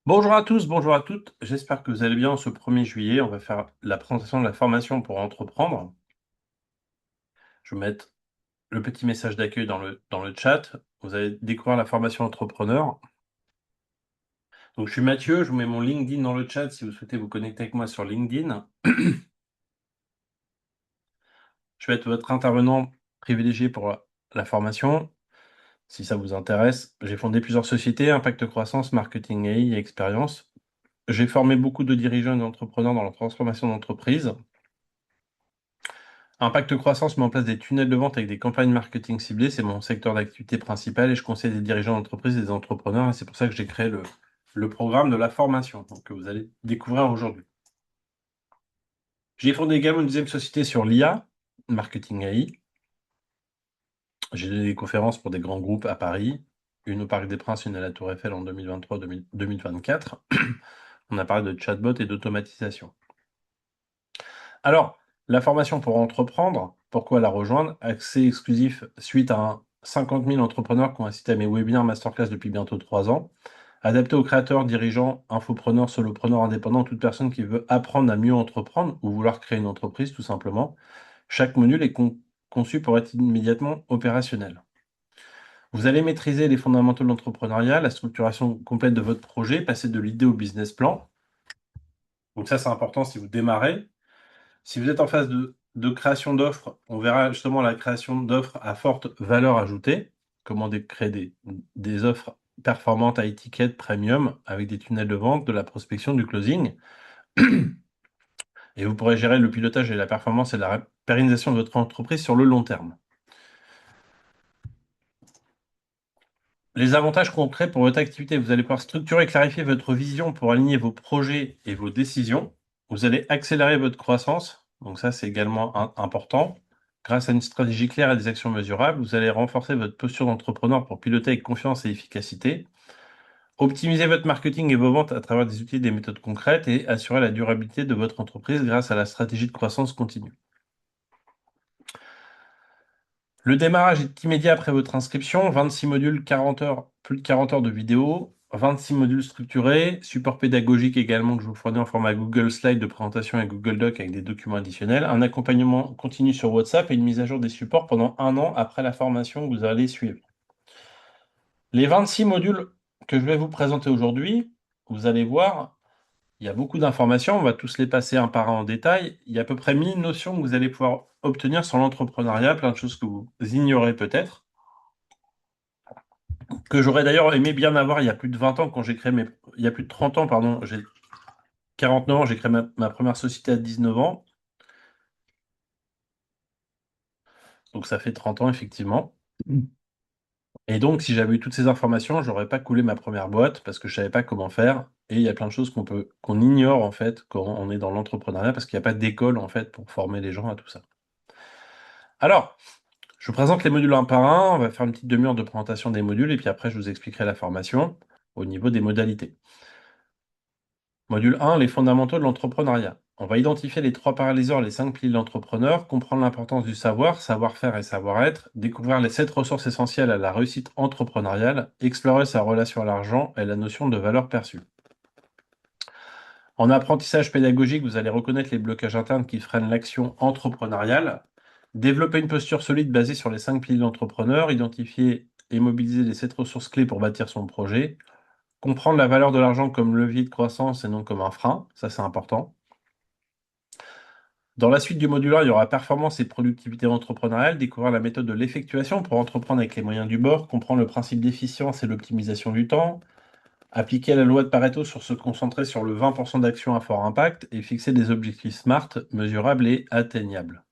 Bonjour à tous, bonjour à toutes. J'espère que vous allez bien ce 1er juillet. On va faire la présentation de la formation pour entreprendre. Je vais mettre le petit message d'accueil dans le chat. Vous allez découvrir la formation entrepreneur. Donc, je suis Mathieu, je vous mets mon LinkedIn dans le chat si vous souhaitez vous connecter avec moi sur LinkedIn. Je vais être votre intervenant privilégié pour la formation. Si ça vous intéresse, j'ai fondé plusieurs sociétés, Impact Croissance, Marketing AI et Expérience. J'ai formé beaucoup de dirigeants et d'entrepreneurs dans la transformation d'entreprise. Impact Croissance met en place des tunnels de vente avec des campagnes marketing ciblées. C'est mon secteur d'activité principal et je conseille des dirigeants d'entreprise et des entrepreneurs. Et c'est pour ça que j'ai créé le programme de la formation donc, que vous allez découvrir aujourd'hui. J'ai fondé également une deuxième société sur l'IA, Marketing AI. J'ai donné des conférences pour des grands groupes à Paris, une au Parc des Princes, une à la Tour Eiffel en 2023-2024. On a parlé de chatbot et d'automatisation. Alors, la formation pour entreprendre, pourquoi la rejoindre? Accès exclusif suite à 50 000 entrepreneurs qui ont assisté à mes webinaires masterclass depuis bientôt 3 ans. Adapté aux créateurs, dirigeants, infopreneurs, solopreneurs, indépendants, toute personne qui veut apprendre à mieux entreprendre ou vouloir créer une entreprise tout simplement. Chaque module est conçu pour être immédiatement opérationnel. Vous allez maîtriser les fondamentaux de l'entrepreneuriat, la structuration complète de votre projet, passer de l'idée au business plan. Donc ça, c'est important si vous démarrez. Si vous êtes en phase de création d'offres, on verra justement la création d'offres à forte valeur ajoutée. Comment créer des offres performantes à étiquette premium avec des tunnels de vente, de la prospection, du closing. Et vous pourrez gérer le pilotage et la performance et la pérennisation de votre entreprise sur le long terme. Les avantages concrets pour votre activité, vous allez pouvoir structurer et clarifier votre vision pour aligner vos projets et vos décisions. Vous allez accélérer votre croissance, donc ça c'est également important. Grâce à une stratégie claire et des actions mesurables, vous allez renforcer votre posture d'entrepreneur pour piloter avec confiance et efficacité. Optimiser votre marketing et vos ventes à travers des outils et des méthodes concrètes et assurer la durabilité de votre entreprise grâce à la stratégie de croissance continue. Le démarrage est immédiat après votre inscription, 26 modules, 40 heures, plus de 40 heures de vidéo, 26 modules structurés, support pédagogique également que je vous fournis en format Google Slide de présentation et Google Doc avec des documents additionnels, un accompagnement continu sur WhatsApp et une mise à jour des supports pendant 1 an après la formation que vous allez suivre. Les 26 modules que je vais vous présenter aujourd'hui, vous allez voir, il y a beaucoup d'informations, on va tous les passer un par un en détail. Il y a à peu près 1000 notions que vous allez pouvoir obtenir sur l'entrepreneuriat, plein de choses que vous ignorez peut-être, que j'aurais d'ailleurs aimé bien avoir il y a plus de 20 ans quand j'ai créé il y a plus de 30 ans, pardon, j'ai 49 ans, j'ai créé ma première société à 19 ans. Donc ça fait 30 ans effectivement. Et donc si j'avais eu toutes ces informations, j'aurais pas coulé ma première boîte parce que je savais pas comment faire. Et il y a plein de choses qu'on ignore en fait quand on est dans l'entrepreneuriat parce qu'il n'y a pas d'école en fait pour former les gens à tout ça. Alors, je vous présente les modules un par un, on va faire une petite demi-heure de présentation des modules et puis après je vous expliquerai la formation au niveau des modalités. Module 1, les fondamentaux de l'entrepreneuriat. On va identifier les 3 paralyseurs, les 5 piliers de l'entrepreneur, comprendre l'importance du savoir, savoir-faire et savoir-être, découvrir les 7 ressources essentielles à la réussite entrepreneuriale, explorer sa relation à l'argent et la notion de valeur perçue. En apprentissage pédagogique, vous allez reconnaître les blocages internes qui freinent l'action entrepreneuriale, développer une posture solide basée sur les 5 piliers de l'entrepreneur, identifier et mobiliser les 7 ressources clés pour bâtir son projet, comprendre la valeur de l'argent comme levier de croissance et non comme un frein, ça c'est important. Dans la suite du module 1, il y aura performance et productivité entrepreneuriale, découvrir la méthode de l'effectuation pour entreprendre avec les moyens du bord, comprendre le principe d'efficience et l'optimisation du temps, appliquer la loi de Pareto sur se concentrer sur le 20% d'actions à fort impact et fixer des objectifs SMART, mesurables et atteignables.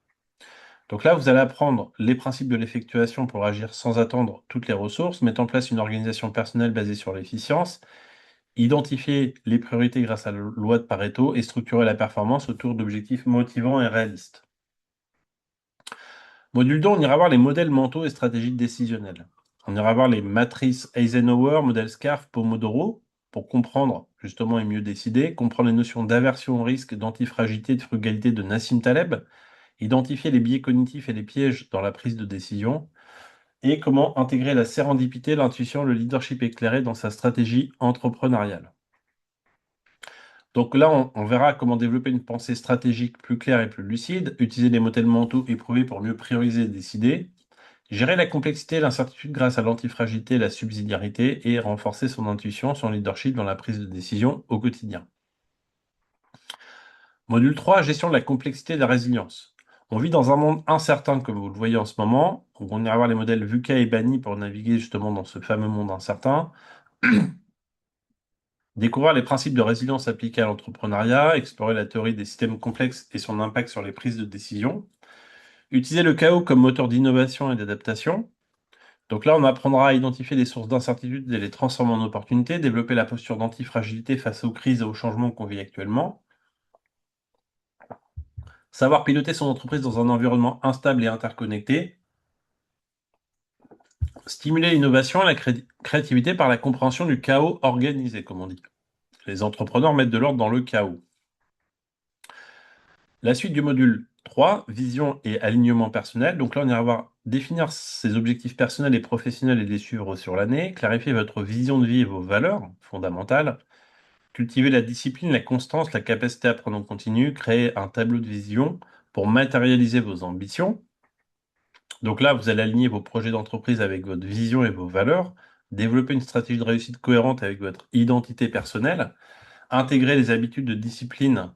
Donc là, vous allez apprendre les principes de l'effectuation pour agir sans attendre toutes les ressources, mettre en place une organisation personnelle basée sur l'efficience, identifier les priorités grâce à la loi de Pareto et structurer la performance autour d'objectifs motivants et réalistes. Module 2, on ira voir les modèles mentaux et stratégies décisionnelles. On ira voir les matrices Eisenhower, modèle SCARF, Pomodoro, pour comprendre justement et mieux décider, comprendre les notions d'aversion au risque, d'antifragilité, de frugalité de Nassim Taleb, identifier les biais cognitifs et les pièges dans la prise de décision, et comment intégrer la sérendipité, l'intuition, le leadership éclairé dans sa stratégie entrepreneuriale. Donc là, on verra comment développer une pensée stratégique plus claire et plus lucide, utiliser les modèles mentaux éprouvés pour mieux prioriser et décider, gérer la complexité et l'incertitude grâce à l'antifragilité et la subsidiarité, et renforcer son intuition, son leadership dans la prise de décision au quotidien. Module 3, gestion de la complexité et de la résilience. On vit dans un monde incertain, comme vous le voyez en ce moment. On ira voir les modèles VUCA et BANI pour naviguer justement dans ce fameux monde incertain. Découvrir les principes de résilience appliqués à l'entrepreneuriat, explorer la théorie des systèmes complexes et son impact sur les prises de décision. Utiliser le chaos comme moteur d'innovation et d'adaptation. Donc là, on apprendra à identifier les sources d'incertitude et les transformer en opportunités, développer la posture d'antifragilité face aux crises et aux changements qu'on vit actuellement. Savoir piloter son entreprise dans un environnement instable et interconnecté. Stimuler l'innovation et la créativité par la compréhension du chaos organisé, comme on dit. Les entrepreneurs mettent de l'ordre dans le chaos. La suite du module 3, vision et alignement personnel. Donc là, on ira voir définir ses objectifs personnels et professionnels et les suivre sur l'année, clarifier votre vision de vie et vos valeurs fondamentales, cultiver la discipline, la constance, la capacité à apprendre en continu, créer un tableau de vision pour matérialiser vos ambitions. Donc là, vous allez aligner vos projets d'entreprise avec votre vision et vos valeurs, développer une stratégie de réussite cohérente avec votre identité personnelle, intégrer les habitudes de discipline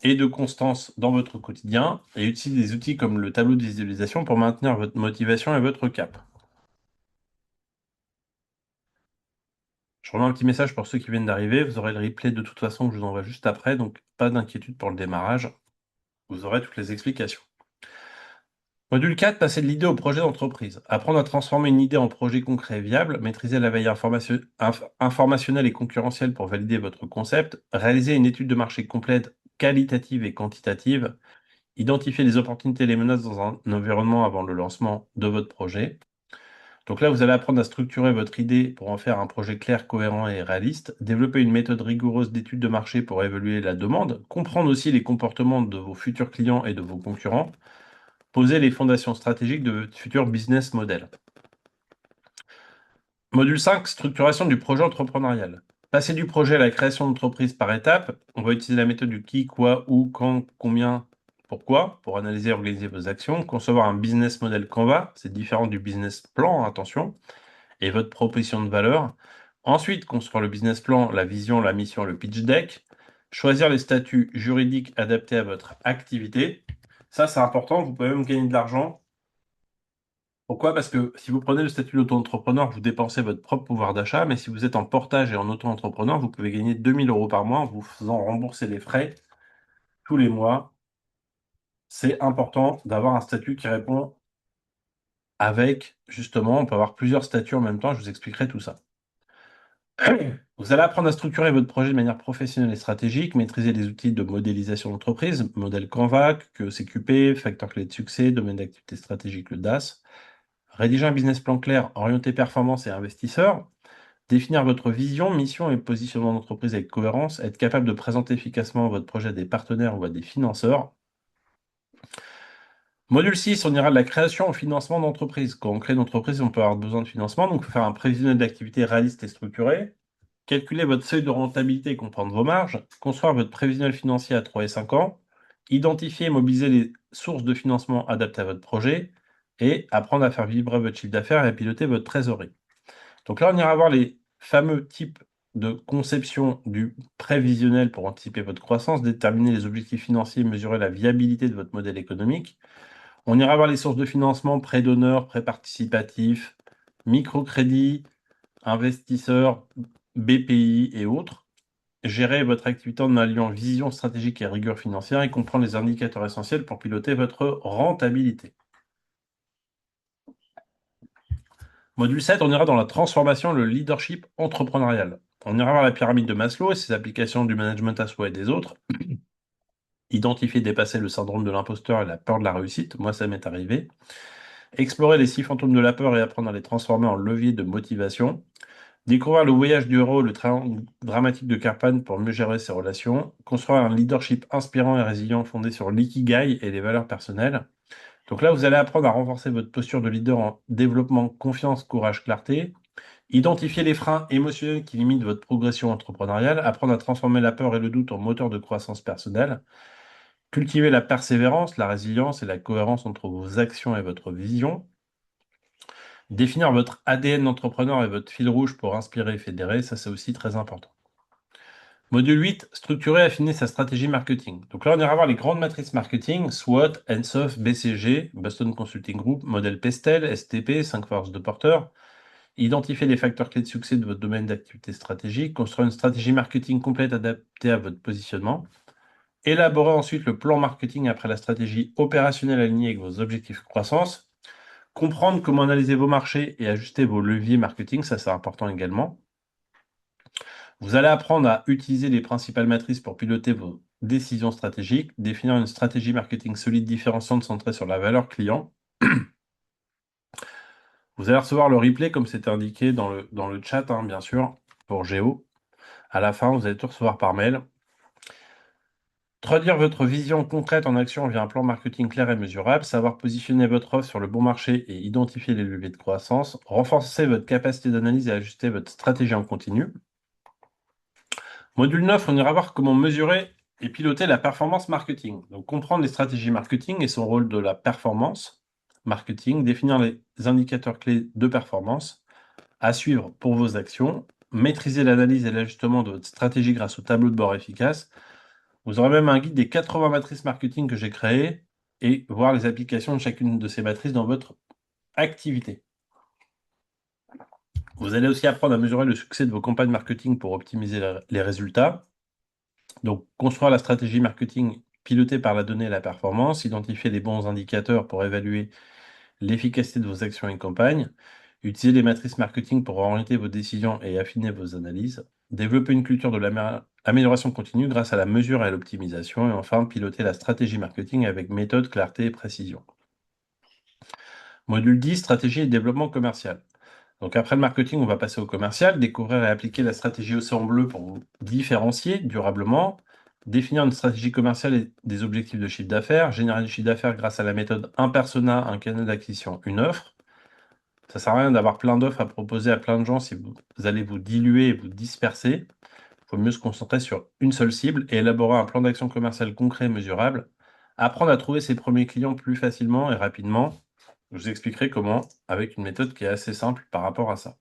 et de constance dans votre quotidien, et utiliser des outils comme le tableau de visualisation pour maintenir votre motivation et votre cap. Je remets un petit message pour ceux qui viennent d'arriver. Vous aurez le replay de toute façon que je vous envoie juste après, donc pas d'inquiétude pour le démarrage. Vous aurez toutes les explications. Module 4, passer de l'idée au projet d'entreprise. Apprendre à transformer une idée en projet concret et viable, maîtriser la veille informationnelle et concurrentielle pour valider votre concept, réaliser une étude de marché complète, qualitative et quantitative, identifier les opportunités et les menaces dans un environnement avant le lancement de votre projet. Donc là, vous allez apprendre à structurer votre idée pour en faire un projet clair, cohérent et réaliste, développer une méthode rigoureuse d'étude de marché pour évaluer la demande, comprendre aussi les comportements de vos futurs clients et de vos concurrents, poser les fondations stratégiques de votre futur business model. Module 5, structuration du projet entrepreneurial. Passer du projet à la création d'entreprise par étapes, on va utiliser la méthode du qui, quoi, où, quand, combien, pourquoi, pour analyser et organiser vos actions, concevoir un business model Canva, c'est différent du business plan, attention, et votre proposition de valeur. Ensuite, construire le business plan, la vision, la mission, le pitch deck. Choisir les statuts juridiques adaptés à votre activité. Ça, c'est important, vous pouvez même gagner de l'argent. Pourquoi? Parce que si vous prenez le statut d'auto-entrepreneur, vous dépensez votre propre pouvoir d'achat, mais si vous êtes en portage et en auto-entrepreneur, vous pouvez gagner 2 000 € par mois en vous faisant rembourser les frais tous les mois. C'est important d'avoir un statut qui répond avec, justement, on peut avoir plusieurs statuts en même temps, je vous expliquerai tout ça. Vous allez apprendre à structurer votre projet de manière professionnelle et stratégique, maîtriser les outils de modélisation d'entreprise, modèle Canva, CQP, facteur clé de succès, domaine d'activité stratégique, le DAS. Rédiger un business plan clair, orienté performance et investisseur. Définir votre vision, mission et positionnement d'entreprise avec cohérence. Être capable de présenter efficacement votre projet à des partenaires ou à des financeurs. Module 6, on ira de la création au financement d'entreprise. Quand on crée une entreprise, on peut avoir besoin de financement, donc il faut faire un prévisionnel d'activité réaliste et structuré. Calculer votre seuil de rentabilité et comprendre vos marges. Construire votre prévisionnel financier à 3 et 5 ans. Identifier et mobiliser les sources de financement adaptées à votre projet. Et apprendre à faire vibrer votre chiffre d'affaires et à piloter votre trésorerie. Donc là, on ira voir les fameux types de conception du prévisionnel pour anticiper votre croissance, déterminer les objectifs financiers, mesurer la viabilité de votre modèle économique. On ira voir les sources de financement, prêts d'honneur, prêts participatifs, microcrédits, investisseurs, BPI et autres. Gérer votre activité en alliant vision stratégique et rigueur financière et comprendre les indicateurs essentiels pour piloter votre rentabilité. Module 7, on ira dans la transformation, le leadership entrepreneurial. On ira voir la pyramide de Maslow et ses applications du management à soi et des autres. Identifier et dépasser le syndrome de l'imposteur et la peur de la réussite. Moi, ça m'est arrivé. Explorer les 6 fantômes de la peur et apprendre à les transformer en levier de motivation. Découvrir le voyage du héros, le triangle dramatique de Karpan pour mieux gérer ses relations. Construire un leadership inspirant et résilient fondé sur l'ikigai et les valeurs personnelles. Donc là, vous allez apprendre à renforcer votre posture de leader en développement confiance, courage, clarté. Identifier les freins émotionnels qui limitent votre progression entrepreneuriale, apprendre à transformer la peur et le doute en moteur de croissance personnelle, cultiver la persévérance, la résilience et la cohérence entre vos actions et votre vision, définir votre ADN d'entrepreneur et votre fil rouge pour inspirer et fédérer, ça c'est aussi très important. Module 8, structurer et affiner sa stratégie marketing. Donc là, on ira voir les grandes matrices marketing, SWOT, NSOF, BCG, Boston Consulting Group, modèle Pestel, STP, 5 forces de porteurs. Identifier les facteurs clés de succès de votre domaine d'activité stratégique, construire une stratégie marketing complète adaptée à votre positionnement. Élaborer ensuite le plan marketing après la stratégie opérationnelle alignée avec vos objectifs de croissance. Comprendre comment analyser vos marchés et ajuster vos leviers marketing, ça c'est important également. Vous allez apprendre à utiliser les principales matrices pour piloter vos décisions stratégiques, définir une stratégie marketing solide, différenciante, centrée sur la valeur client. Vous allez recevoir le replay comme c'était indiqué dans le chat, hein, bien sûr, pour Géo. À la fin, vous allez tout recevoir par mail. Traduire votre vision concrète en action via un plan marketing clair et mesurable, savoir positionner votre offre sur le bon marché et identifier les leviers de croissance, renforcer votre capacité d'analyse et ajuster votre stratégie en continu. Module 9, on ira voir comment mesurer et piloter la performance marketing. Donc comprendre les stratégies marketing et son rôle de la performance marketing, définir les indicateurs clés de performance à suivre pour vos actions, maîtriser l'analyse et l'ajustement de votre stratégie grâce au tableau de bord efficace. Vous aurez même un guide des 80 matrices marketing que j'ai créées et voir les applications de chacune de ces matrices dans votre activité. Vous allez aussi apprendre à mesurer le succès de vos campagnes marketing pour optimiser les résultats. Donc, construire la stratégie marketing pilotée par la donnée et la performance, identifier les bons indicateurs pour évaluer l'efficacité de vos actions et campagnes, utiliser les matrices marketing pour orienter vos décisions et affiner vos analyses, développer une culture de l'amélioration continue grâce à la mesure et à l'optimisation, et enfin, piloter la stratégie marketing avec méthode, clarté et précision. Module 10, stratégie et développement commercial. Donc après le marketing, on va passer au commercial, découvrir et appliquer la stratégie Océan Bleu pour vous différencier durablement, définir une stratégie commerciale et des objectifs de chiffre d'affaires, générer du chiffre d'affaires grâce à la méthode un persona, un canal d'acquisition, une offre. Ça sert à rien d'avoir plein d'offres à proposer à plein de gens si vous allez vous diluer et vous disperser. Il faut mieux se concentrer sur une seule cible et élaborer un plan d'action commercial concret et mesurable. Apprendre à trouver ses premiers clients plus facilement et rapidement. Je vous expliquerai comment avec une méthode qui est assez simple par rapport à ça.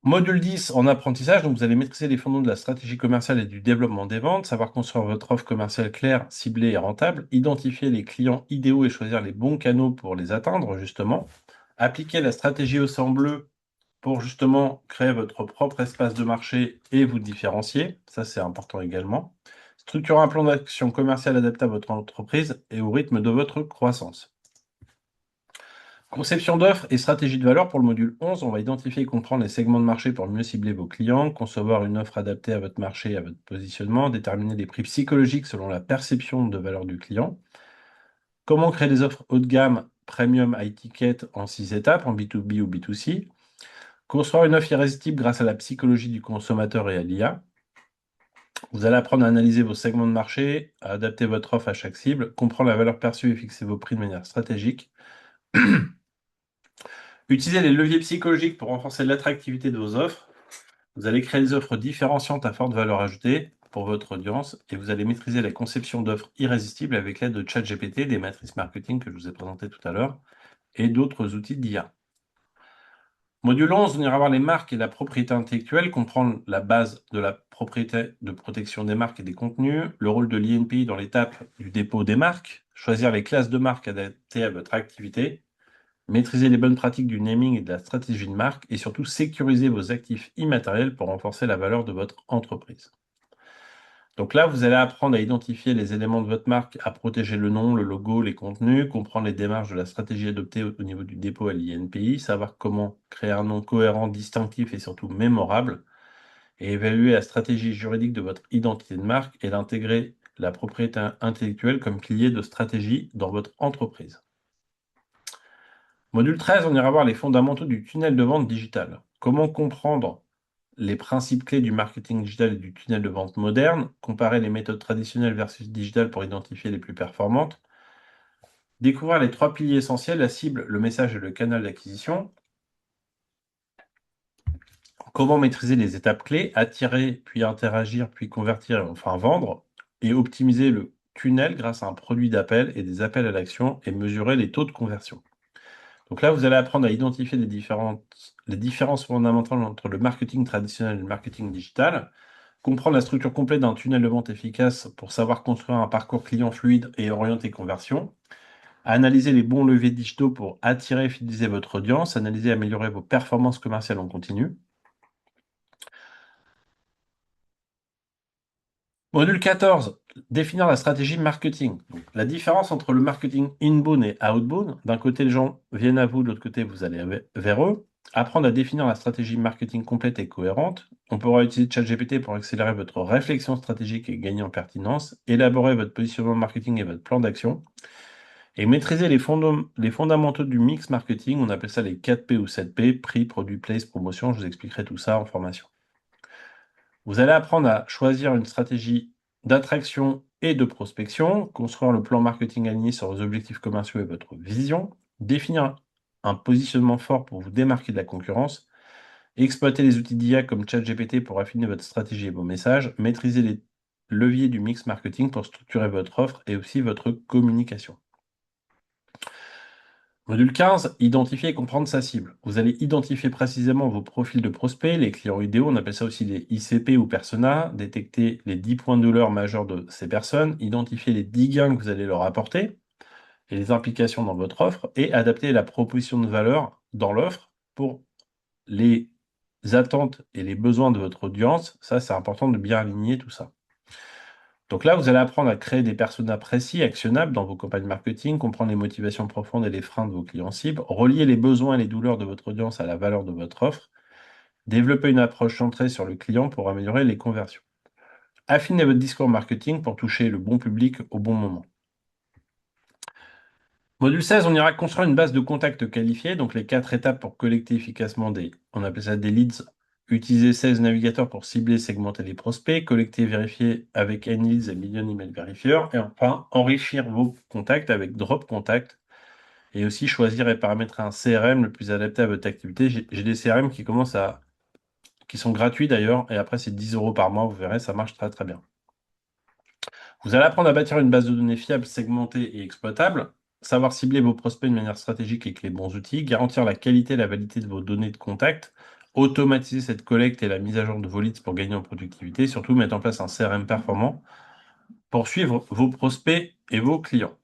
Module 10 en apprentissage, donc vous allez maîtriser les fondements de la stratégie commerciale et du développement des ventes, savoir construire votre offre commerciale claire, ciblée et rentable, identifier les clients idéaux et choisir les bons canaux pour les atteindre, justement, appliquer la stratégie Océan Bleu pour justement créer votre propre espace de marché et vous différencier, ça c'est important également, structurer un plan d'action commercial adapté à votre entreprise et au rythme de votre croissance. Conception d'offres et stratégie de valeur pour le module 11, on va identifier et comprendre les segments de marché pour mieux cibler vos clients, concevoir une offre adaptée à votre marché et à votre positionnement, déterminer les prix psychologiques selon la perception de valeur du client, comment créer des offres haut de gamme, premium, high ticket en 6 étapes, en B2B ou B2C, construire une offre irrésistible grâce à la psychologie du consommateur et à l'IA. Vous allez apprendre à analyser vos segments de marché, à adapter votre offre à chaque cible, comprendre la valeur perçue et fixer vos prix de manière stratégique. Utilisez les leviers psychologiques pour renforcer l'attractivité de vos offres. Vous allez créer des offres différenciantes à forte valeur ajoutée pour votre audience et vous allez maîtriser la conception d'offres irrésistibles avec l'aide de ChatGPT, des matrices marketing que je vous ai présentées tout à l'heure et d'autres outils d'IA. Module 11, on ira voir les marques et la propriété intellectuelle, comprendre la base de la propriété de protection des marques et des contenus, le rôle de l'INPI dans l'étape du dépôt des marques, choisir les classes de marques adaptées à votre activité, maîtriser les bonnes pratiques du naming et de la stratégie de marque et surtout sécuriser vos actifs immatériels pour renforcer la valeur de votre entreprise. Donc là, vous allez apprendre à identifier les éléments de votre marque, à protéger le nom, le logo, les contenus, comprendre les démarches de la stratégie adoptée au niveau du dépôt à l'INPI, savoir comment créer un nom cohérent, distinctif et surtout mémorable, et évaluer la stratégie juridique de votre identité de marque et d'intégrer la propriété intellectuelle comme pilier de stratégie dans votre entreprise. Module 13, on ira voir les fondamentaux du tunnel de vente digital. Comment comprendre les principes clés du marketing digital et du tunnel de vente moderne, comparer les méthodes traditionnelles versus digital pour identifier les plus performantes, Découvrir les 3 piliers essentiels, la cible, le message et le canal d'acquisition. Comment maîtriser les étapes clés, attirer, puis interagir, puis convertir et enfin vendre, et optimiser le tunnel grâce à un produit d'appel et des appels à l'action et mesurer les taux de conversion. Donc là, vous allez apprendre à identifier les différences fondamentales entre le marketing traditionnel et le marketing digital, comprendre la structure complète d'un tunnel de vente efficace pour savoir construire un parcours client fluide et orienter conversion, analyser les bons leviers digitaux pour attirer et fidéliser votre audience, analyser et améliorer vos performances commerciales en continu. Module 14, définir la stratégie marketing. Donc, la différence entre le marketing inbound et outbound. D'un côté, les gens viennent à vous, de l'autre côté, vous allez vers eux. Apprendre à définir la stratégie marketing complète et cohérente. On pourra utiliser ChatGPT pour accélérer votre réflexion stratégique et gagner en pertinence. Élaborer votre positionnement marketing et votre plan d'action. Et maîtriser les fondamentaux du mix marketing. On appelle ça les 4P ou 7P, prix, produit, place, promotion. Je vous expliquerai tout ça en formation. Vous allez apprendre à choisir une stratégie d'attraction et de prospection, construire le plan marketing aligné sur vos objectifs commerciaux et votre vision, définir un positionnement fort pour vous démarquer de la concurrence, exploiter les outils d'IA comme ChatGPT pour affiner votre stratégie et vos messages, maîtriser les leviers du mix marketing pour structurer votre offre et aussi votre communication. Module 15, identifier et comprendre sa cible. Vous allez identifier précisément vos profils de prospects, les clients idéaux, on appelle ça aussi les ICP ou personas, détecter les 10 points de douleur majeurs de ces personnes, identifier les 10 gains que vous allez leur apporter et les implications dans votre offre et adapter la proposition de valeur dans l'offre pour les attentes et les besoins de votre audience. Ça, c'est important de bien aligner tout ça. Donc là, vous allez apprendre à créer des personas précis, actionnables dans vos campagnes marketing, comprendre les motivations profondes et les freins de vos clients cibles, relier les besoins et les douleurs de votre audience à la valeur de votre offre, développer une approche centrée sur le client pour améliorer les conversions. Affinez votre discours marketing pour toucher le bon public au bon moment. Module 16, on ira construire une base de contacts qualifiés, donc les 4 étapes pour collecter efficacement on appelle ça des leads. Utiliser 16 navigateurs pour cibler et segmenter les prospects, collecter et vérifier avec Anyleads et Million Email Verifier, et enfin enrichir vos contacts avec Drop Contact, et aussi choisir et paramétrer un CRM le plus adapté à votre activité. J'ai des CRM qui sont gratuits d'ailleurs, et après c'est 10 € par mois, vous verrez, ça marche très très bien. Vous allez apprendre à bâtir une base de données fiable, segmentée et exploitable, savoir cibler vos prospects de manière stratégique avec les bons outils, garantir la qualité et la validité de vos données de contact, automatiser cette collecte et la mise à jour de vos leads pour gagner en productivité, surtout mettre en place un CRM performant pour suivre vos prospects et vos clients.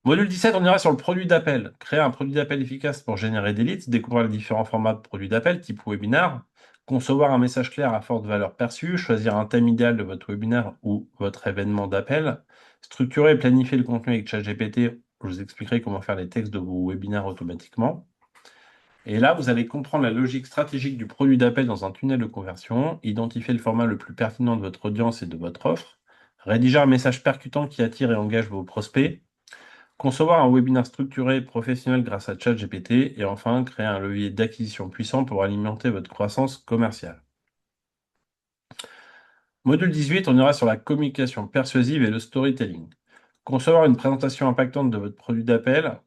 Module 17, on ira sur le produit d'appel. Créer un produit d'appel efficace pour générer des leads, découvrir les différents formats de produits d'appel, type webinar, concevoir un message clair à forte valeur perçue, choisir un thème idéal de votre webinaire ou votre événement d'appel, structurer et planifier le contenu avec ChatGPT. Je vous expliquerai comment faire les textes de vos webinaires automatiquement. Et là, vous allez comprendre la logique stratégique du produit d'appel dans un tunnel de conversion, identifier le format le plus pertinent de votre audience et de votre offre, rédiger un message percutant qui attire et engage vos prospects, concevoir un webinaire structuré professionnel grâce à ChatGPT et enfin créer un levier d'acquisition puissant pour alimenter votre croissance commerciale. Module 18, on ira sur la communication persuasive et le storytelling. Concevoir une présentation impactante de votre produit d'appel,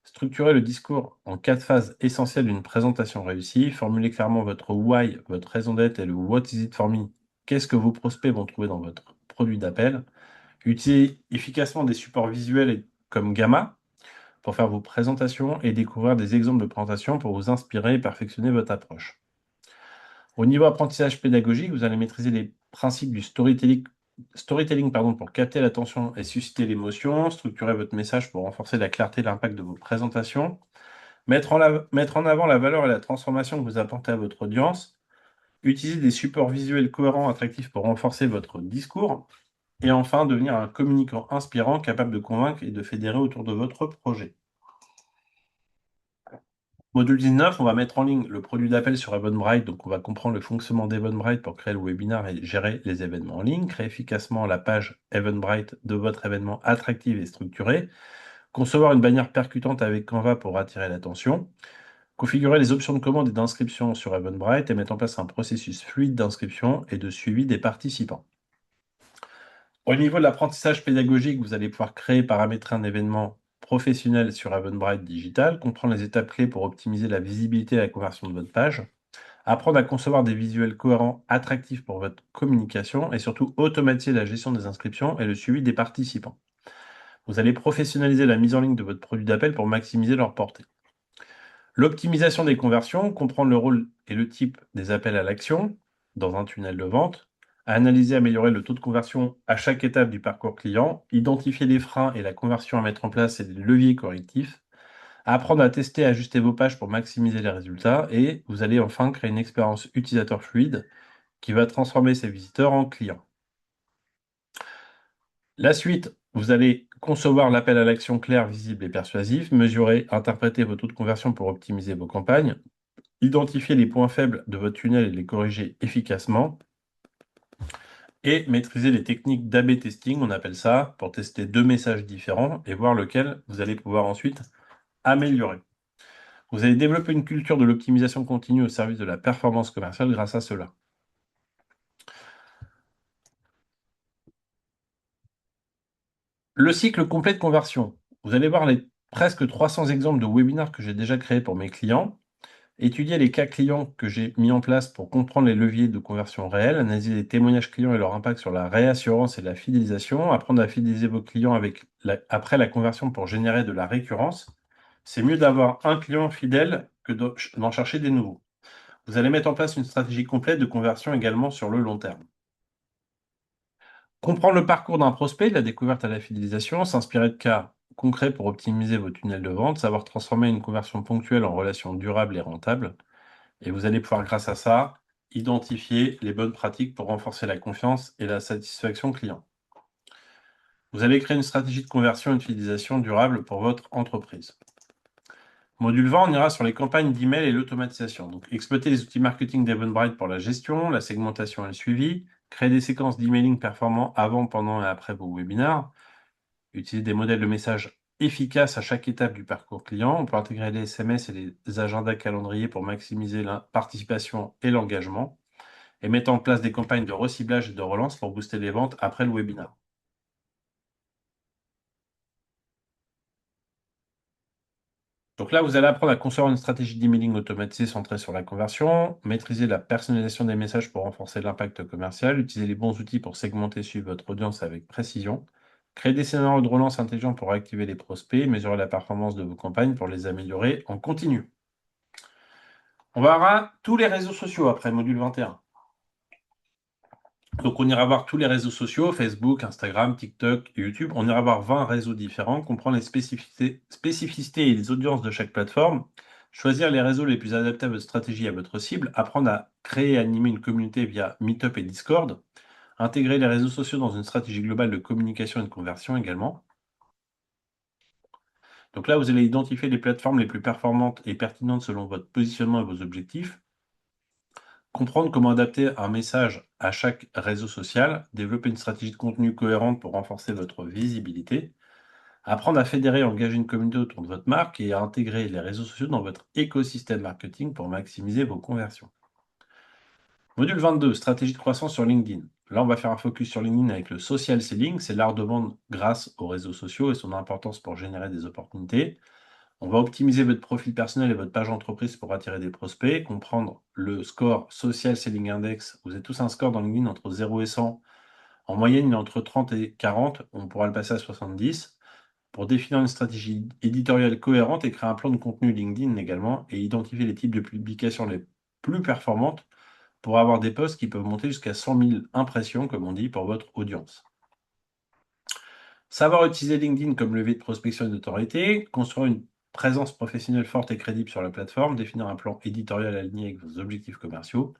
structurer le discours en 4 phases essentielles d'une présentation réussie, formuler clairement votre why, votre raison d'être et le what is it for me. Qu'est-ce que vos prospects vont trouver dans votre produit d'appel? Utiliser efficacement des supports visuels comme Gamma pour faire vos présentations et découvrir des exemples de présentations pour vous inspirer et perfectionner votre approche. Au niveau apprentissage pédagogique, vous allez maîtriser les principes du storytelling pour capter l'attention et susciter l'émotion, structurer votre message pour renforcer la clarté et l'impact de vos présentations, mettre en avant la valeur et la transformation que vous apportez à votre audience, utiliser des supports visuels cohérents, attractifs pour renforcer votre discours, et enfin devenir un communicant inspirant capable de convaincre et de fédérer autour de votre projet. Module 19, on va mettre en ligne le produit d'appel sur Eventbrite. Donc, on va comprendre le fonctionnement d'Eventbrite pour créer le webinaire et gérer les événements en ligne. Créer efficacement la page Eventbrite de votre événement attractive et structurée. Concevoir une bannière percutante avec Canva pour attirer l'attention. Configurer les options de commande et d'inscription sur Eventbrite et mettre en place un processus fluide d'inscription et de suivi des participants. Au niveau de l'apprentissage pédagogique, vous allez pouvoir créer et paramétrer un événement professionnel sur Eventbrite Digital, comprendre les étapes clés pour optimiser la visibilité et la conversion de votre page, apprendre à concevoir des visuels cohérents, attractifs pour votre communication et surtout automatiser la gestion des inscriptions et le suivi des participants. Vous allez professionnaliser la mise en ligne de votre produit d'appel pour maximiser leur portée. L'optimisation des conversions, comprendre le rôle et le type des appels à l'action dans un tunnel de vente, analyser et améliorer le taux de conversion à chaque étape du parcours client, identifier les freins et la conversion à mettre en place et les leviers correctifs, apprendre à tester et ajuster vos pages pour maximiser les résultats et vous allez enfin créer une expérience utilisateur fluide qui va transformer ses visiteurs en clients. La suite, vous allez concevoir l'appel à l'action clair, visible et persuasif, mesurer, interpréter vos taux de conversion pour optimiser vos campagnes, identifier les points faibles de votre tunnel et les corriger efficacement, et maîtriser les techniques d'A/B testing, on appelle ça, pour tester deux messages différents et voir lequel vous allez pouvoir ensuite améliorer. Vous allez développer une culture de l'optimisation continue au service de la performance commerciale grâce à cela. Le cycle complet de conversion. Vous allez voir les presque 300 exemples de webinaires que j'ai déjà créés pour mes clients. Étudier les cas clients que j'ai mis en place pour comprendre les leviers de conversion réels, analyser les témoignages clients et leur impact sur la réassurance et la fidélisation, apprendre à fidéliser vos clients après la conversion pour générer de la récurrence. C'est mieux d'avoir un client fidèle que d'en chercher des nouveaux. Vous allez mettre en place une stratégie complète de conversion également sur le long terme. Comprendre le parcours d'un prospect, de la découverte à la fidélisation, s'inspirer de cas concrets pour optimiser vos tunnels de vente, savoir transformer une conversion ponctuelle en relation durable et rentable. Et vous allez pouvoir, grâce à ça, identifier les bonnes pratiques pour renforcer la confiance et la satisfaction client. Vous allez créer une stratégie de conversion et de fidélisation durable pour votre entreprise. Module 20, on ira sur les campagnes d'email et l'automatisation. Donc, exploiter les outils marketing d'Eventbrite pour la gestion, la segmentation et le suivi, créer des séquences d'emailing performants avant, pendant et après vos webinaires, utiliser des modèles de messages efficaces à chaque étape du parcours client. On peut intégrer les SMS et les agendas calendriers pour maximiser la participation et l'engagement et mettre en place des campagnes de reciblage et de relance pour booster les ventes après le webinaire. Donc là, vous allez apprendre à concevoir une stratégie d'emailing automatisée centrée sur la conversion, maîtriser la personnalisation des messages pour renforcer l'impact commercial, utiliser les bons outils pour segmenter et suivre votre audience avec précision, créer des scénarios de relance intelligents pour activer les prospects, mesurer la performance de vos campagnes pour les améliorer en continu. On va voir tous les réseaux sociaux après module 21. Donc, on ira voir tous les réseaux sociaux, Facebook, Instagram, TikTok, YouTube. On ira voir 20 réseaux différents, comprendre les spécificités et les audiences de chaque plateforme, choisir les réseaux les plus adaptés à votre stratégie et à votre cible, apprendre à créer et animer une communauté via Meetup et Discord, intégrer les réseaux sociaux dans une stratégie globale de communication et de conversion également. Donc là, vous allez identifier les plateformes les plus performantes et pertinentes selon votre positionnement et vos objectifs. Comprendre comment adapter un message à chaque réseau social, développer une stratégie de contenu cohérente pour renforcer votre visibilité, apprendre à fédérer et engager une communauté autour de votre marque et à intégrer les réseaux sociaux dans votre écosystème marketing pour maximiser vos conversions. Module 22, stratégie de croissance sur LinkedIn. Là, on va faire un focus sur LinkedIn avec le social selling, c'est l'art de vendre grâce aux réseaux sociaux et son importance pour générer des opportunités. On va optimiser votre profil personnel et votre page entreprise pour attirer des prospects, comprendre le score Social Selling Index. Vous avez tous un score dans LinkedIn entre 0 et 100. En moyenne, il est entre 30 et 40. On pourra le passer à 70 pour définir une stratégie éditoriale cohérente et créer un plan de contenu LinkedIn également et identifier les types de publications les plus performantes pour avoir des posts qui peuvent monter jusqu'à 100 000 impressions, comme on dit, pour votre audience. Savoir utiliser LinkedIn comme levier de prospection et d'autorité, construire une présence professionnelle forte et crédible sur la plateforme, définir un plan éditorial aligné avec vos objectifs commerciaux,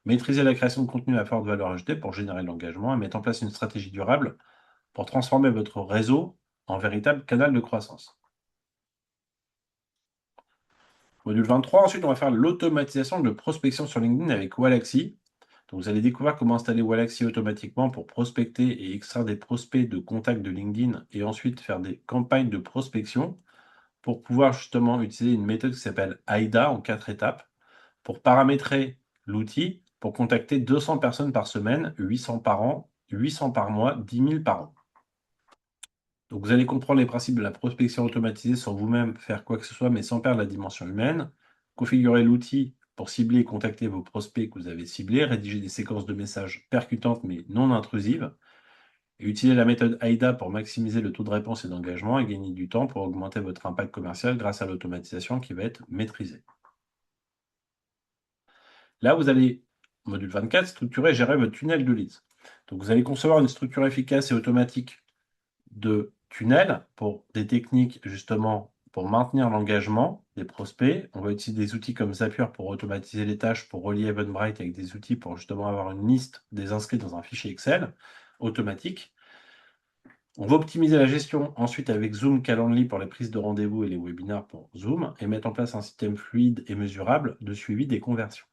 maîtriser la création de contenu à forte valeur ajoutée pour générer de l'engagement et mettre en place une stratégie durable pour transformer votre réseau en véritable canal de croissance. Module 23, ensuite on va faire l'automatisation de prospection sur LinkedIn avec Wallaxy. Donc, vous allez découvrir comment installer Wallaxy automatiquement pour prospecter et extraire des prospects de contacts de LinkedIn et ensuite faire des campagnes de prospection pour pouvoir justement utiliser une méthode qui s'appelle AIDA en 4 étapes pour paramétrer l'outil pour contacter 200 personnes par semaine, 800 par an 800 par mois, 10 000 par an. Donc, vous allez comprendre les principes de la prospection automatisée sans vous-même faire quoi que ce soit, mais sans perdre la dimension humaine. Configurer l'outil pour cibler et contacter vos prospects que vous avez ciblés. Rédiger des séquences de messages percutantes mais non intrusives. Et utiliser la méthode AIDA pour maximiser le taux de réponse et d'engagement et gagner du temps pour augmenter votre impact commercial grâce à l'automatisation qui va être maîtrisée. Là, vous allez, module 24, structurer et gérer votre tunnel de leads. Donc, vous allez concevoir une structure efficace et automatique de tunnel pour des techniques justement pour maintenir l'engagement des prospects. On va utiliser des outils comme Zapier pour automatiser les tâches, pour relier Eventbrite avec des outils pour justement avoir une liste des inscrits dans un fichier Excel automatique. On va optimiser la gestion ensuite avec Zoom Calendly pour les prises de rendez-vous et les webinaires pour Zoom et mettre en place un système fluide et mesurable de suivi des conversions.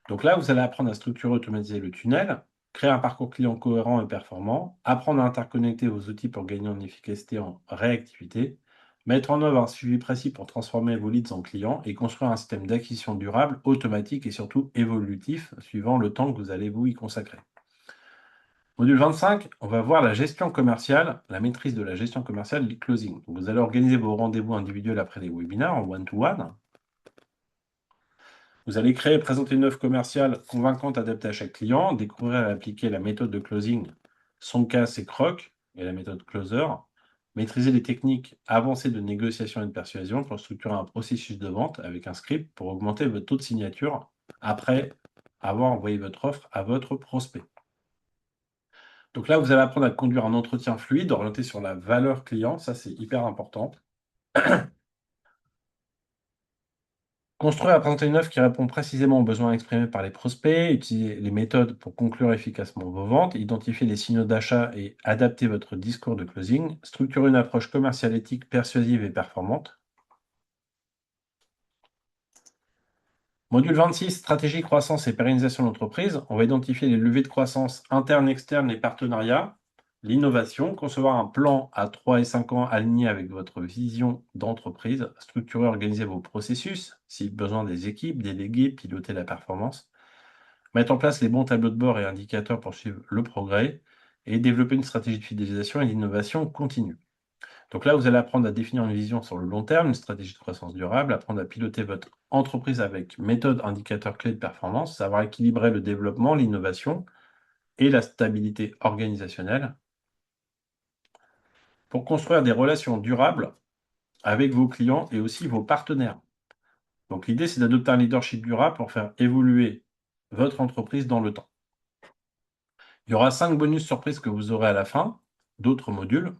Donc là, vous allez apprendre à structurer et automatiser le tunnel, créer un parcours client cohérent et performant, apprendre à interconnecter vos outils pour gagner en efficacité et en réactivité, mettre en œuvre un suivi précis pour transformer vos leads en clients et construire un système d'acquisition durable, automatique et surtout évolutif suivant le temps que vous allez vous y consacrer. Module 25, on va voir la gestion commerciale, la maîtrise de la gestion commerciale du closing. Donc vous allez organiser vos rendez-vous individuels après les webinaires en one-to-one. Vous allez créer et présenter une offre commerciale convaincante adaptée à chaque client, découvrir et appliquer la méthode de closing Soncas et Croc et la méthode Closer, maîtriser les techniques avancées de négociation et de persuasion pour structurer un processus de vente avec un script pour augmenter votre taux de signature après avoir envoyé votre offre à votre prospect. Donc là, vous allez apprendre à conduire un entretien fluide, orienté sur la valeur client, ça c'est hyper important. Construire et présenter une offre qui répond précisément aux besoins exprimés par les prospects, utiliser les méthodes pour conclure efficacement vos ventes, identifier les signaux d'achat et adapter votre discours de closing, structurer une approche commerciale éthique, persuasive et performante. Module 26, stratégie, croissance et pérennisation de l'entreprise. On va identifier les levées de croissance internes, externes, les partenariats, l'innovation, concevoir un plan à 3 et 5 ans aligné avec votre vision d'entreprise, structurer, organiser vos processus, si besoin des équipes, déléguer, piloter la performance, mettre en place les bons tableaux de bord et indicateurs pour suivre le progrès et développer une stratégie de fidélisation et d'innovation continue. Donc là, vous allez apprendre à définir une vision sur le long terme, une stratégie de croissance durable, apprendre à piloter votre entreprise avec méthode, indicateurs clés de performance, savoir équilibrer le développement, l'innovation et la stabilité organisationnelle pour construire des relations durables avec vos clients et aussi vos partenaires. Donc l'idée, c'est d'adopter un leadership durable pour faire évoluer votre entreprise dans le temps. Il y aura 5 bonus surprises que vous aurez à la fin, d'autres modules.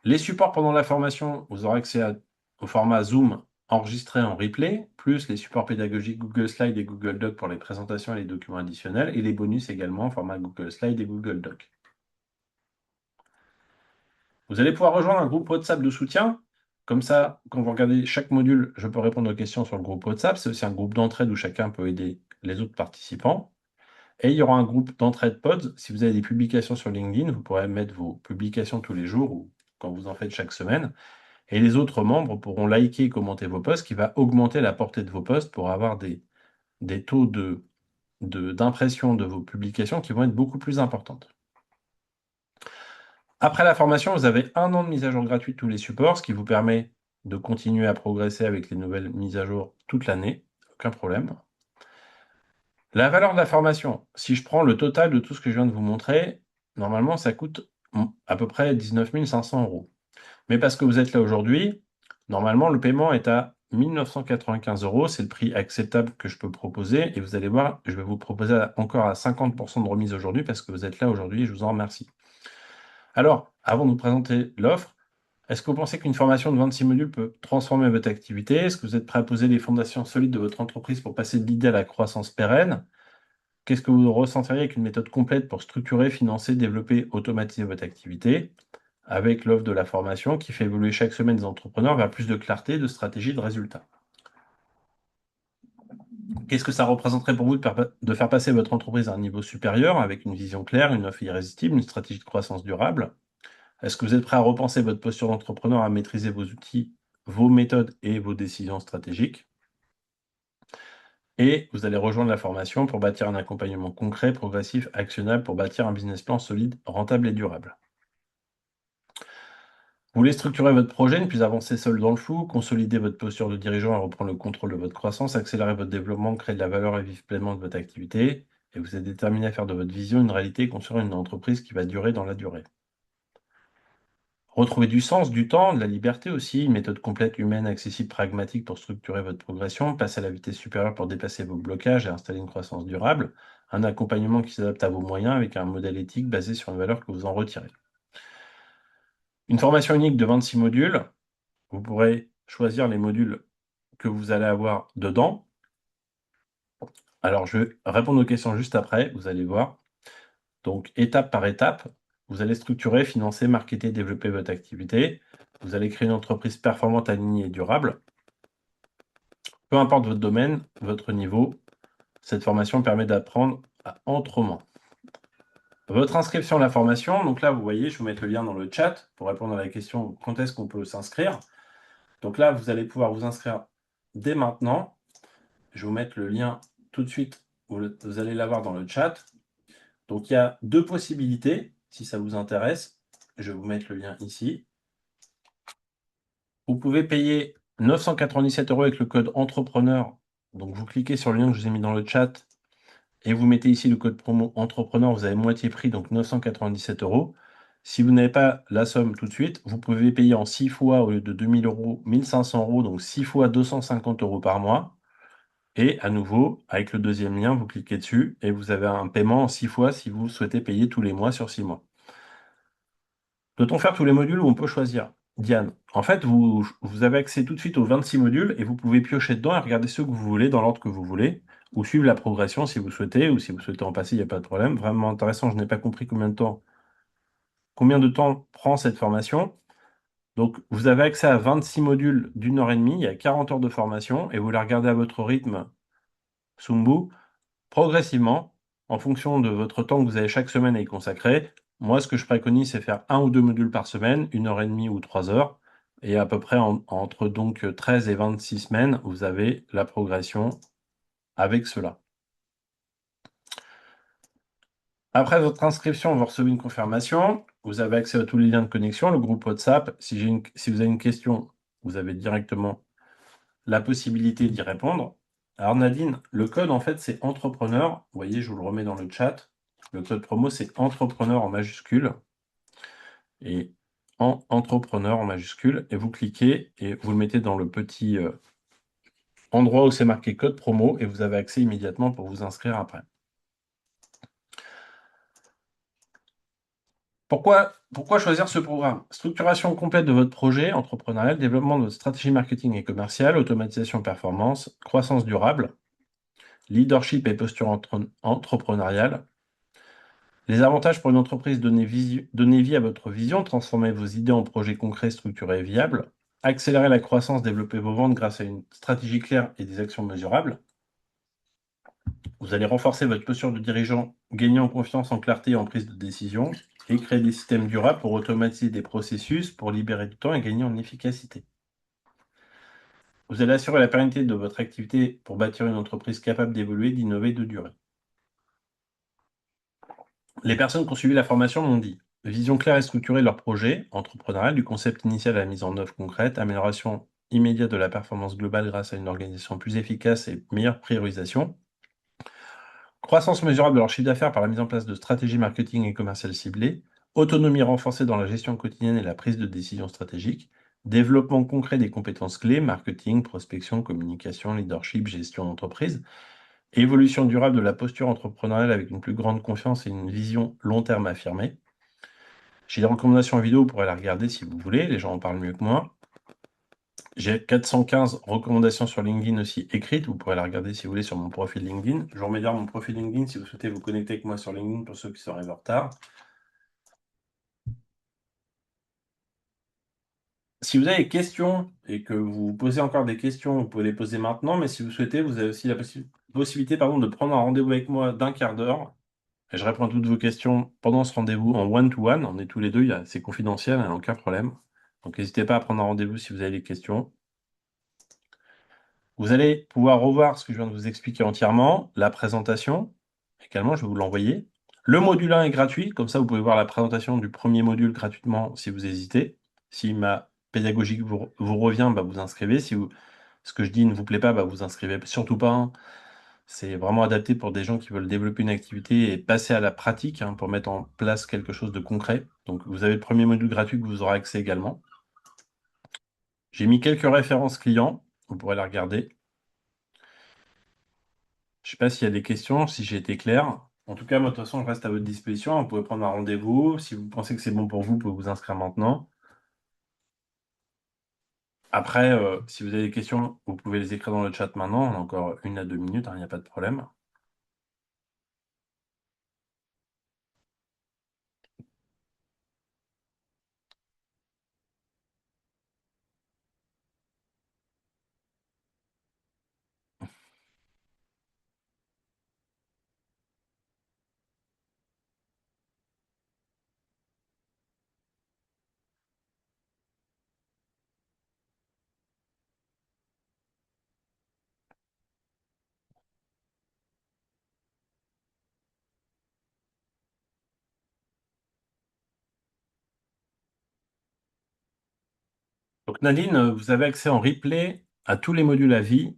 Les supports pendant la formation, vous aurez accès au format Zoom enregistré en replay, plus les supports pédagogiques Google Slides et Google Docs pour les présentations et les documents additionnels, et les bonus également en format Google Slides et Google Docs. Vous allez pouvoir rejoindre un groupe WhatsApp de soutien. Comme ça, quand vous regardez chaque module, je peux répondre aux questions sur le groupe WhatsApp. C'est aussi un groupe d'entraide où chacun peut aider les autres participants. Et il y aura un groupe d'entraide pods. Si vous avez des publications sur LinkedIn, vous pourrez mettre vos publications tous les jours ou quand vous en faites chaque semaine. Et les autres membres pourront liker et commenter vos posts, ce qui va augmenter la portée de vos posts pour avoir des taux d'impression de vos publications qui vont être beaucoup plus importantes. Après la formation, vous avez 1 an de mise à jour gratuite de tous les supports, ce qui vous permet de continuer à progresser avec les nouvelles mises à jour toute l'année, aucun problème. La valeur de la formation, si je prends le total de tout ce que je viens de vous montrer, normalement ça coûte à peu près 19 500 €. Mais parce que vous êtes là aujourd'hui, normalement le paiement est à 1 995 €, c'est le prix acceptable que je peux proposer et vous allez voir, je vais vous proposer encore à 50 % de remise aujourd'hui parce que vous êtes là aujourd'hui et je vous en remercie. Alors, avant de vous présenter l'offre, est-ce que vous pensez qu'une formation de 26 modules peut transformer votre activité? Est-ce que vous êtes prêt à poser les fondations solides de votre entreprise pour passer de l'idée à la croissance pérenne? Qu'est-ce que vous ressentiriez avec une méthode complète pour structurer, financer, développer, automatiser votre activité? Avec l'offre de la formation qui fait évoluer chaque semaine des entrepreneurs vers plus de clarté, de stratégie, de résultats. Qu'est-ce que ça représenterait pour vous de faire passer votre entreprise à un niveau supérieur avec une vision claire, une offre irrésistible, une stratégie de croissance durable? Est-ce que vous êtes prêt à repenser votre posture d'entrepreneur, à maîtriser vos outils, vos méthodes et vos décisions stratégiques? Et vous allez rejoindre la formation pour bâtir un accompagnement concret, progressif, actionnable, pour bâtir un business plan solide, rentable et durable. Vous voulez structurer votre projet, ne plus avancer seul dans le flou, consolider votre posture de dirigeant et reprendre le contrôle de votre croissance, accélérer votre développement, créer de la valeur et vivre pleinement de votre activité. Et vous êtes déterminé à faire de votre vision une réalité et construire une entreprise qui va durer dans la durée. Retrouver du sens, du temps, de la liberté aussi, une méthode complète, humaine, accessible, pragmatique pour structurer votre progression, passer à la vitesse supérieure pour dépasser vos blocages et installer une croissance durable, un accompagnement qui s'adapte à vos moyens avec un modèle éthique basé sur une valeur que vous en retirez. Une formation unique de 26 modules, vous pourrez choisir les modules que vous allez avoir dedans. Alors, je vais répondre aux questions juste après, vous allez voir. Donc, étape par étape, vous allez structurer, financer, marketer, développer votre activité. Vous allez créer une entreprise performante, alignée et durable. Peu importe votre domaine, votre niveau, cette formation permet d'apprendre autrement. Votre inscription à la formation, donc là, vous voyez, je vous mets le lien dans le chat pour répondre à la question quand est-ce qu'on peut s'inscrire. Donc là, vous allez pouvoir vous inscrire dès maintenant. Je vais vous mettre le lien tout de suite, vous allez l'avoir dans le chat. Donc il y a deux possibilités, si ça vous intéresse. Je vais vous mettre le lien ici. Vous pouvez payer 997 € avec le code entrepreneur. Donc vous cliquez sur le lien que je vous ai mis dans le chat et vous mettez ici le code promo entrepreneur, vous avez moitié prix, donc 997 €. Si vous n'avez pas la somme tout de suite, vous pouvez payer en 6 fois au lieu de 2000 €, 1500 €, donc 6 fois 250 € par mois. Et à nouveau, avec le deuxième lien, vous cliquez dessus et vous avez un paiement en 6 fois si vous souhaitez payer tous les mois sur 6 mois. Peut-on faire tous les modules ou on peut choisir? Diane, en fait, vous avez accès tout de suite aux 26 modules et vous pouvez piocher dedans et regarder ceux que vous voulez dans l'ordre que vous voulez, ou suivre la progression si vous souhaitez, ou si vous souhaitez en passer, il n'y a pas de problème. Vraiment intéressant, je n'ai pas compris combien de temps prend cette formation. Donc, vous avez accès à 26 modules d'1 heure et demie, il y a 40 heures de formation, et vous les regardez à votre rythme, Sumbu, progressivement, en fonction de votre temps que vous avez chaque semaine à y consacrer. Moi, ce que je préconise, c'est faire 1 ou 2 modules par semaine, 1 heure et demie ou 3 heures. Et à peu près entre donc 13 et 26 semaines, vous avez la progression avec cela. Après votre inscription, vous recevez une confirmation. Vous avez accès à tous les liens de connexion, le groupe WhatsApp. Si vous avez une question, vous avez directement la possibilité d'y répondre. Alors Nadine, le code en fait c'est entrepreneur. Vous voyez, je vous le remets dans le chat. Le code promo c'est entrepreneur en majuscule. Et entrepreneur en majuscule. Et vous cliquez et vous le mettez dans le petit endroit où c'est marqué code promo et vous avez accès immédiatement pour vous inscrire après. Pourquoi choisir ce programme? Structuration complète de votre projet entrepreneurial, développement de votre stratégie marketing et commerciale, automatisation performance, croissance durable, leadership et posture entrepreneuriale. Les avantages pour une entreprise: donner vie à votre vision, transformer vos idées en projets concrets, structurés et viables, accélérer la croissance, développer vos ventes grâce à une stratégie claire et des actions mesurables. Vous allez renforcer votre posture de dirigeant, gagner en confiance, en clarté et en prise de décision, et créer des systèmes durables pour automatiser des processus, pour libérer du temps et gagner en efficacité. Vous allez assurer la pérennité de votre activité pour bâtir une entreprise capable d'évoluer, d'innover, de durer. Les personnes qui ont suivi la formation m'ont dit: vision claire et structurée de leur projet entrepreneurial, du concept initial à la mise en œuvre concrète, amélioration immédiate de la performance globale grâce à une organisation plus efficace et meilleure priorisation, croissance mesurable de leur chiffre d'affaires par la mise en place de stratégies marketing et commerciales ciblées, autonomie renforcée dans la gestion quotidienne et la prise de décision stratégique, développement concret des compétences clés, marketing, prospection, communication, leadership, gestion d'entreprise, évolution durable de la posture entrepreneuriale avec une plus grande confiance et une vision long terme affirmée. J'ai des recommandations vidéo, vous pourrez la regarder si vous voulez, les gens en parlent mieux que moi. J'ai 415 recommandations sur LinkedIn aussi écrites, vous pourrez la regarder si vous voulez sur mon profil LinkedIn. Je vous remets d'ailleurs mon profil LinkedIn si vous souhaitez vous connecter avec moi sur LinkedIn pour ceux qui sont arrivés en retard. Si vous avez des questions et que vous posez encore des questions, vous pouvez les poser maintenant, mais si vous souhaitez, vous avez aussi la possibilité de prendre un rendez-vous avec moi d'1 quart d'heure. Et je réponds à toutes vos questions pendant ce rendez-vous en one-to-one. On est tous les deux, c'est confidentiel, il n'y a aucun problème. Donc n'hésitez pas à prendre un rendez-vous si vous avez des questions. Vous allez pouvoir revoir ce que je viens de vous expliquer entièrement, la présentation, également, je vais vous l'envoyer. Le module 1 est gratuit, comme ça vous pouvez voir la présentation du premier module gratuitement si vous hésitez. Si ma pédagogie vous revient, bah, vous inscrivez. Si ce que je dis ne vous plaît pas, bah, vous inscrivez surtout pas, hein. C'est vraiment adapté pour des gens qui veulent développer une activité et passer à la pratique, hein, pour mettre en place quelque chose de concret. Donc vous avez le premier module gratuit que vous aurez accès également. J'ai mis quelques références clients, vous pourrez la regarder. Je ne sais pas s'il y a des questions, si j'ai été clair. En tout cas, moi, de toute façon, je reste à votre disposition. Vous pouvez prendre un rendez-vous. Si vous pensez que c'est bon pour vous, vous pouvez vous inscrire maintenant. Après, si vous avez des questions, vous pouvez les écrire dans le chat maintenant. On a encore 1 à 2 minutes, hein, il n'y a pas de problème. Donc Nadine, vous avez accès en replay à tous les modules à vie.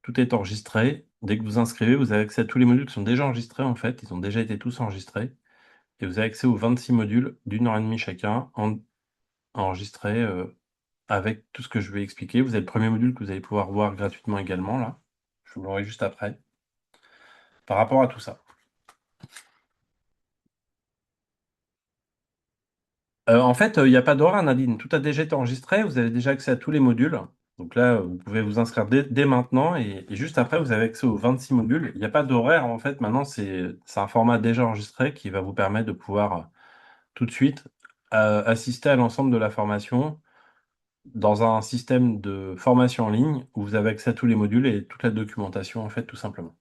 Tout est enregistré. Dès que vous inscrivez, vous avez accès à tous les modules qui sont déjà enregistrés, en fait. Ils ont déjà été tous enregistrés. Et vous avez accès aux 26 modules d'1 h 30 chacun, enregistrés, avec tout ce que je vais expliquer. Vous avez le premier module que vous allez pouvoir voir gratuitement également, là. Je vous l'aurai juste après. Par rapport à tout ça. En fait, il n'y a pas d'horaire, Nadine. Tout a déjà été enregistré. Vous avez déjà accès à tous les modules. Donc là, vous pouvez vous inscrire dès maintenant. Et juste après, vous avez accès aux 26 modules. Il n'y a pas d'horaire, en fait. Maintenant, c'est un format déjà enregistré qui va vous permettre de pouvoir tout de suite assister à l'ensemble de la formation dans un système de formation en ligne où vous avez accès à tous les modules et toute la documentation, en fait, tout simplement.